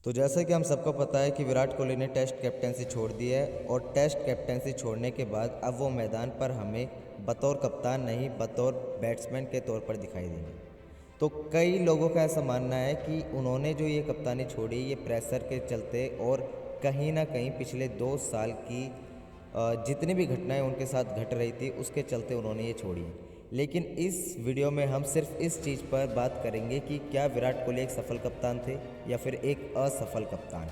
तो जैसा कि हम सबको पता है कि विराट कोहली ने टेस्ट कैप्टेंसी छोड़ दी है और टेस्ट कैप्टेंसी छोड़ने के बाद अब वो मैदान पर हमें बतौर कप्तान नहीं बतौर बैट्समैन के तौर पर दिखाई देंगे। तो कई लोगों का ऐसा मानना है कि उन्होंने जो ये कप्तानी छोड़ी ये प्रेशर के चलते और कहीं ना कहीं पिछले 2 साल की जितनी भी घटनाएं उनके साथ घट रही थी उसके चलते उन्होंने ये छोड़ी है। लेकिन इस वीडियो में हम सिर्फ इस चीज़ पर बात करेंगे कि क्या विराट कोहली एक सफल कप्तान थे या फिर एक असफल कप्तान।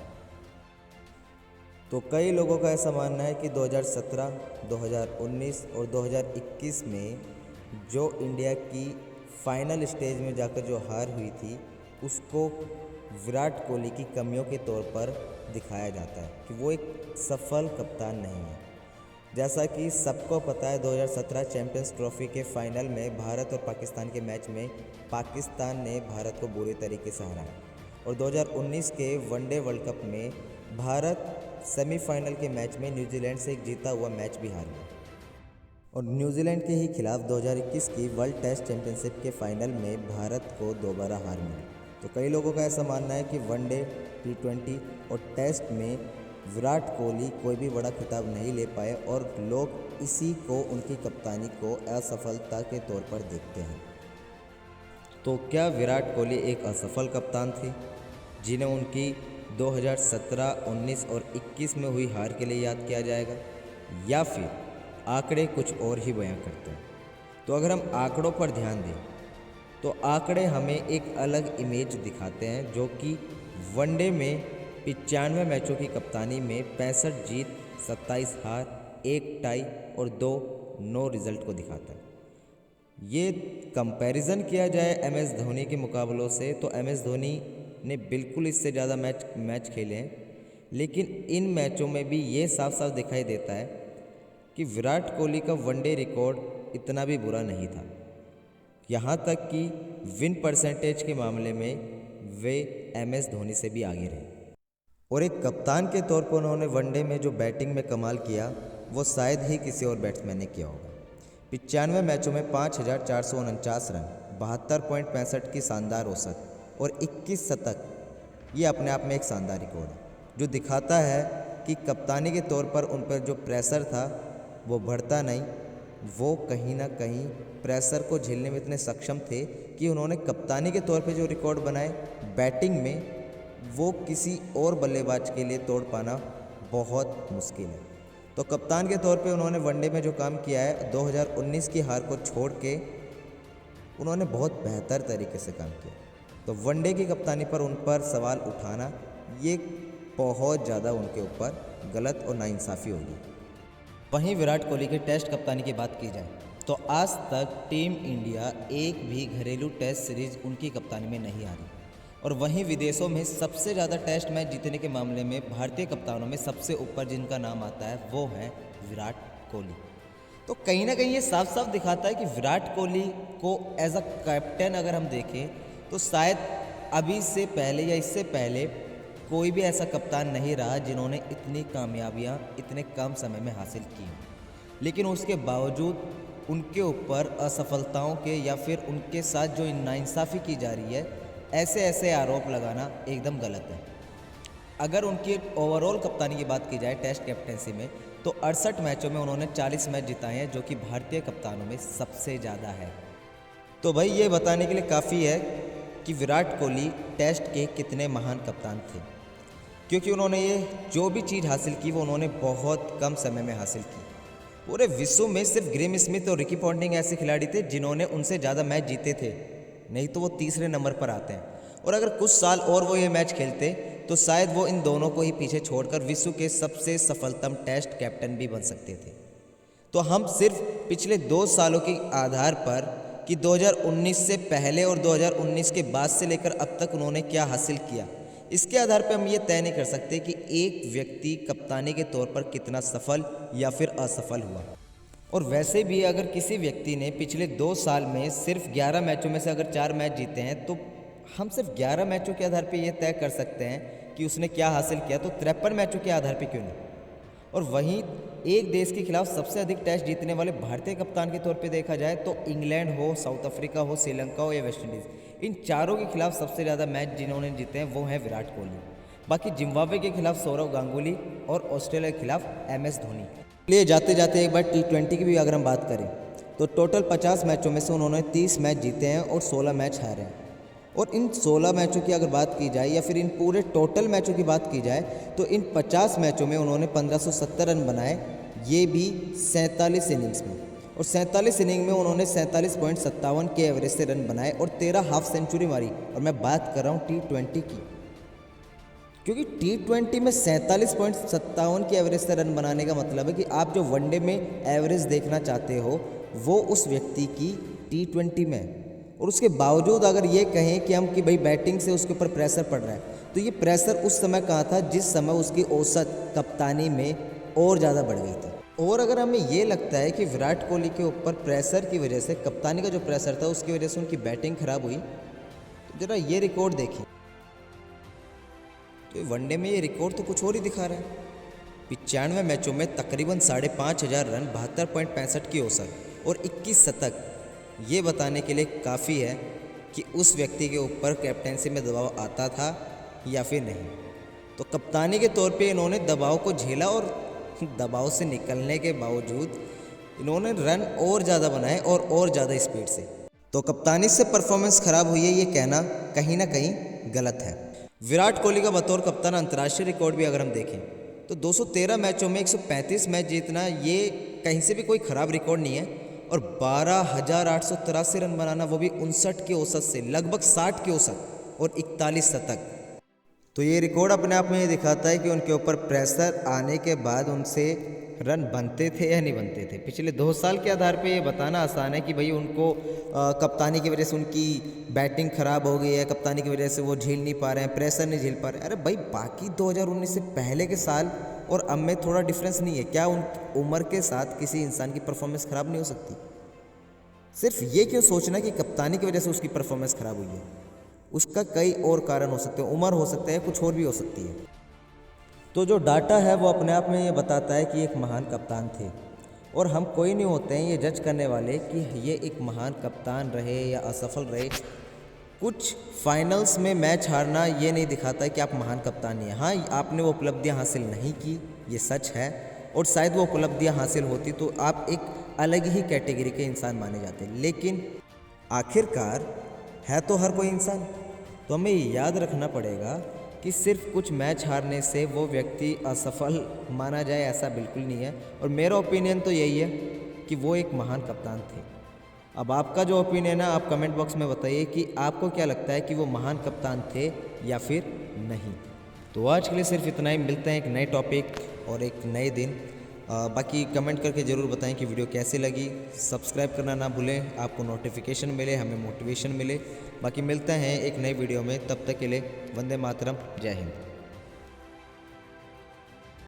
तो कई लोगों का ऐसा मानना है कि 2017, 2019 और 2021 में जो इंडिया की फाइनल स्टेज में जाकर जो हार हुई थी उसको विराट कोहली की कमियों के तौर पर दिखाया जाता है कि वो एक सफल कप्तान नहीं है। जैसा कि सबको पता है 2017 चैंपियंस ट्रॉफी के फाइनल में भारत और पाकिस्तान के मैच में पाकिस्तान ने भारत को बुरे तरीके से हराया और 2019 के वनडे वर्ल्ड कप में भारत सेमीफाइनल के मैच में न्यूजीलैंड से एक जीता हुआ मैच भी हार गया और न्यूजीलैंड के ही खिलाफ 2021 की वर्ल्ड टेस्ट चैंपियनशिप के फाइनल में भारत को दोबारा हार मिली। तो कई लोगों का ऐसा मानना है कि वनडे, T20 और टेस्ट में विराट कोहली कोई भी बड़ा खिताब नहीं ले पाए और लोग इसी को उनकी कप्तानी को असफलता के तौर पर देखते हैं। तो क्या विराट कोहली एक असफल कप्तान थे जिन्हें उनकी 2017, 19 और 21 में हुई हार के लिए याद किया जाएगा, या फिर आंकड़े कुछ और ही बयां करते हैं? तो अगर हम आंकड़ों पर ध्यान दें तो आंकड़े हमें एक अलग इमेज दिखाते हैं जो कि वनडे में 95 मैचों की कप्तानी में 65 जीत, 27 हार, 1 टाई और 2 नो रिजल्ट को दिखाता है। ये कंपैरिजन किया जाए MS धोनी के मुकाबलों से तो MS धोनी ने बिल्कुल इससे ज़्यादा मैच खेले हैं, लेकिन इन मैचों में भी ये साफ साफ दिखाई देता है कि विराट कोहली का वनडे रिकॉर्ड इतना भी बुरा नहीं था। यहाँ तक कि विन परसेंटेज के मामले में वे MS धोनी से भी आगे रहे और एक कप्तान के तौर पर उन्होंने वनडे में जो बैटिंग में कमाल किया वो शायद ही किसी और बैट्समैन ने किया होगा। 95 मैचों में 5,449 रन, 72.65 की शानदार औसत और 21 शतक, ये अपने आप में एक शानदार रिकॉर्ड है जो दिखाता है कि कप्तानी के तौर पर उन पर जो प्रेशर था वो बढ़ता नहीं, वो कहीं ना कहीं प्रेशर को झेलने में इतने सक्षम थे कि उन्होंने कप्तानी के तौर पे जो रिकॉर्ड बनाए बैटिंग में वो किसी और बल्लेबाज के लिए तोड़ पाना बहुत मुश्किल है। तो कप्तान के तौर पे उन्होंने वनडे में जो काम किया है 2019 की हार को छोड़ के उन्होंने बहुत बेहतर तरीके से काम किया। तो वनडे की कप्तानी पर उन पर सवाल उठाना ये बहुत ज़्यादा उनके ऊपर गलत और नाइंसाफ़ी होगी। वहीं विराट कोहली के टेस्ट कप्तानी की बात की जाए तो आज तक टीम इंडिया एक भी घरेलू टेस्ट सीरीज उनकी कप्तानी में नहीं आ रही और वहीं विदेशों में सबसे ज़्यादा टेस्ट मैच जीतने के मामले में भारतीय कप्तानों में सबसे ऊपर जिनका नाम आता है वो है विराट कोहली। तो कहीं ना कहीं ये साफ साफ दिखाता है कि विराट कोहली को एज अ कैप्टन अगर हम देखें तो शायद अभी से पहले या इससे पहले कोई भी ऐसा कप्तान नहीं रहा जिन्होंने इतनी कामयाबियाँ इतने कम समय में हासिल की, लेकिन उसके बावजूद उनके ऊपर असफलताओं के या फिर उनके साथ जो नाइंसाफ़ी की जा रही है ऐसे आरोप लगाना एकदम गलत है। अगर उनकी ओवरऑल कप्तानी की बात की जाए टेस्ट कैप्टेंसी में तो 68 मैचों में उन्होंने 40 मैच जिताए हैं जो कि भारतीय कप्तानों में सबसे ज़्यादा है। तो भाई ये बताने के लिए काफ़ी है कि विराट कोहली टेस्ट के कितने महान कप्तान थे, क्योंकि उन्होंने ये जो भी चीज़ हासिल की वो उन्होंने बहुत कम समय में हासिल की। पूरे विश्व में सिर्फ ग्रेम स्मिथ और रिकी पॉन्टिंग ऐसे खिलाड़ी थे जिन्होंने उनसे ज़्यादा मैच जीते थे, नहीं तो वो तीसरे नंबर पर आते हैं। और अगर कुछ साल और वो ये मैच खेलते तो शायद वो इन दोनों को ही पीछे छोड़कर विश्व के सबसे सफलतम टेस्ट कैप्टन भी बन सकते थे। तो हम सिर्फ पिछले 2 सालों के आधार पर कि 2019 से पहले और 2019 के बाद से लेकर अब तक उन्होंने क्या हासिल किया, इसके आधार पर हम ये तय नहीं कर सकते कि एक व्यक्ति कप्तानी के तौर पर कितना सफल या फिर असफल हुआ। और वैसे भी अगर किसी व्यक्ति ने पिछले 2 साल में सिर्फ 11 मैचों में से अगर 4 मैच जीते हैं तो हम सिर्फ 11 मैचों के आधार पर यह तय कर सकते हैं कि उसने क्या हासिल किया, तो 53 मैचों के आधार पर क्यों नहीं। और वहीं एक देश के खिलाफ सबसे अधिक टेस्ट जीतने वाले भारतीय कप्तान के तौर पे देखा जाए तो इंग्लैंड हो, साउथ अफ्रीका हो, श्रीलंका हो या वेस्ट इंडीज़, इन चारों के खिलाफ सबसे ज़्यादा मैच जिन्होंने जीते हैं वो हैं विराट कोहली। बाकी जिम्बाब्वे के खिलाफ सौरव गांगुली और ऑस्ट्रेलिया के खिलाफ MS धोनी। लिए जाते जाते एक बार T20 की भी अगर हम बात करें तो टोटल 50 मैचों में से उन्होंने 30 मैच जीते हैं और 16 मैच हारे हैं। और इन 16 मैचों की अगर बात की जाए या फिर इन पूरे टोटल मैचों की बात की जाए तो इन 50 मैचों में उन्होंने 1570 रन बनाए, ये भी 47 इनिंग्स में। और 47 इनिंग में उन्होंने 47.57 के एवरेज से रन बनाए और 13 हाफ सेंचुरी मारी। और मैं बात कर रहा हूँ T20 की, क्योंकि T20 में 47.57 की एवरेज से रन बनाने का मतलब है कि आप जो वनडे में एवरेज देखना चाहते हो वो उस व्यक्ति की T20 में। और उसके बावजूद अगर ये कहें कि हम कि भाई बैटिंग से उसके ऊपर प्रेशर पड़ रहा है, तो ये प्रेशर उस समय कहाँ था जिस समय उसकी औसत कप्तानी में और ज़्यादा बढ़ गई थी। और अगर हमें ये लगता है कि विराट कोहली के ऊपर प्रेशर की वजह से, कप्तानी का जो प्रेशर था उसकी वजह से उनकी बैटिंग खराब हुई, तो ज़रा ये रिकॉर्ड देखिए। तो वनडे में ये रिकॉर्ड तो कुछ और ही दिखा रहा है। 95 मैचों में तकरीबन 5,500 रन, 72.65 की औसत और 21 शतक। ये बताने के लिए काफ़ी है कि उस व्यक्ति के ऊपर कैप्टेंसी में दबाव आता था या फिर नहीं। तो कप्तानी के तौर पे इन्होंने दबाव को झेला और दबाव से निकलने के बावजूद इन्होंने रन और ज़्यादा बनाए और ज़्यादा स्पीड से। तो कप्तानी से परफॉर्मेंस खराब हुई है, ये कहना कहीं ना कहीं गलत है। विराट कोहली का बतौर कप्तान अंतर्राष्ट्रीय रिकॉर्ड भी अगर हम देखें तो 213 मैचों में 135 मैच जीतना, ये कहीं से भी कोई ख़राब रिकॉर्ड नहीं है। और 12,883 रन बनाना, वो भी 59 की औसत से, लगभग 60 की औसत और 41 शतक। तो ये रिकॉर्ड अपने आप में ये दिखाता है कि उनके ऊपर प्रेशर आने के बाद उनसे रन बनते थे या नहीं बनते थे। पिछले 2 साल के आधार पे ये बताना आसान है कि भाई उनको कप्तानी की वजह से उनकी बैटिंग ख़राब हो गई है, कप्तानी की वजह से वो झेल नहीं पा रहे हैं, प्रेशर नहीं झेल पा रहे हैं। अरे भाई बाकी 2019 से पहले के साल और अब में थोड़ा डिफरेंस नहीं है क्या? उन उम्र के साथ किसी इंसान की परफॉर्मेंस ख़राब नहीं हो सकती? सिर्फ ये क्यों सोचना कि कप्तानी की वजह से उसकी परफॉर्मेंस ख़राब हुई है? उसका कई और कारण हो सकते हैं, उम्र हो सकता है, कुछ और भी हो सकती है। तो जो डाटा है वो अपने आप में ये बताता है कि एक महान कप्तान थे। और हम कोई नहीं होते हैं ये जज करने वाले कि ये एक महान कप्तान रहे या असफल रहे। कुछ फाइनल्स में मैच हारना ये नहीं दिखाता है कि आप महान कप्तान नहीं हैं। हाँ, आपने वो उपलब्धियाँ हासिल नहीं की, ये सच है। और शायद वो उपलब्धियाँ हासिल होती तो आप एक अलग ही कैटेगरी के इंसान माने जाते। लेकिन आखिरकार है तो हर कोई इंसान। तो हमें याद रखना पड़ेगा कि सिर्फ कुछ मैच हारने से वो व्यक्ति असफल माना जाए, ऐसा बिल्कुल नहीं है। और मेरा ओपिनियन तो यही है कि वो एक महान कप्तान थे। अब आपका जो ओपिनियन है आप कमेंट बॉक्स में बताइए कि आपको क्या लगता है कि वो महान कप्तान थे या फिर नहीं। तो आज के लिए सिर्फ इतना ही। मिलते हैं एक नए टॉपिक और एक नए दिन। बाकी कमेंट करके ज़रूर बताएं कि वीडियो कैसी लगी। सब्सक्राइब करना ना भूलें, आपको नोटिफिकेशन मिले, हमें मोटिवेशन मिले। बाकी मिलते हैं एक नई वीडियो में, तब तक के लिए वंदे मातरम, जय हिंद।